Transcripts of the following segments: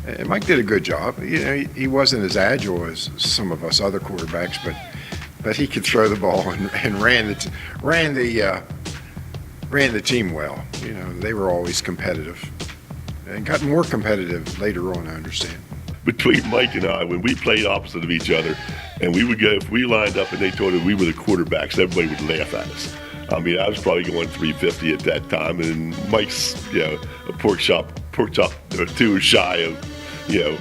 And Mike did a good job. You know, he wasn't as agile as some of us other quarterbacks, but he could throw the ball and ran the team well. You know, they were always competitive and got more competitive later on, I understand. Between Mike and I, when we played opposite of each other, and we would go, if we lined up and they told us we were the quarterbacks, everybody would laugh at us. I mean, I was probably going 350 at that time, and Mike's, you know, a pork chop or two shy of, you know,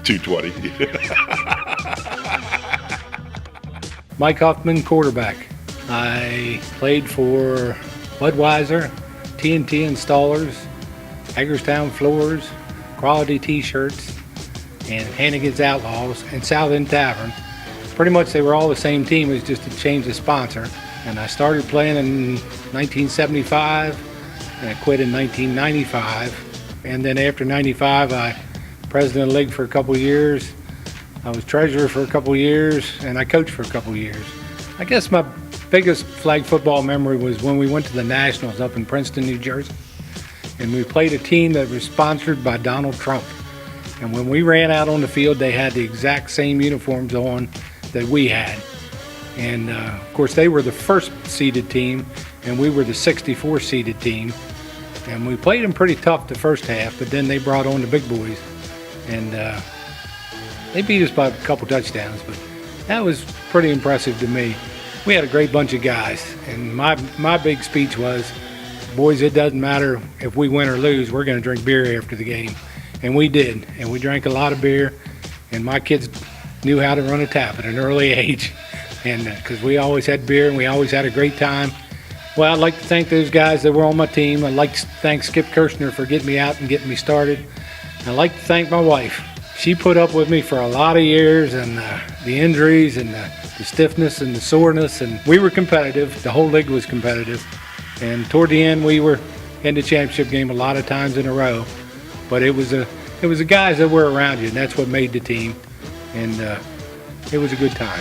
220. Mike Hoffman, quarterback. I played for Budweiser, TNT Installers, Hagerstown Floors, Quality T-Shirts, and Hannigan's Outlaws, and South End Tavern. Pretty much they were all the same team, it was just to change the sponsor. And I started playing in 1975, and I quit in 1995. And then after 95, I president of the league for a couple of years. I was treasurer for a couple of years, and I coached for a couple of years. I guess my biggest flag football memory was when we went to the Nationals up in Princeton, New Jersey. And we played a team that was sponsored by Donald Trump. And when we ran out on the field, they had the exact same uniforms on that we had. And of course, they were the first seeded team, and we were the 64 seeded team. And we played them pretty tough the first half, but then they brought on the big boys. And they beat us by a couple touchdowns, but that was pretty impressive to me. We had a great bunch of guys, and my big speech was, boys, it doesn't matter if we win or lose, we're going to drink beer after the game. And we did, and we drank a lot of beer, and my kids knew how to run a tap at an early age, and because we always had beer and we always had a great time. Well, I'd like to thank those guys that were on my team. I'd like to thank Skip Kirshner for getting me out and getting me started. I'd like to thank my wife. She put up with me for a lot of years, and the injuries and the stiffness and the soreness, and we were competitive. The whole league was competitive, and toward the end we were in the championship game a lot of times in a row. But it was the guys that were around you, and that's what made the team, and it was a good time.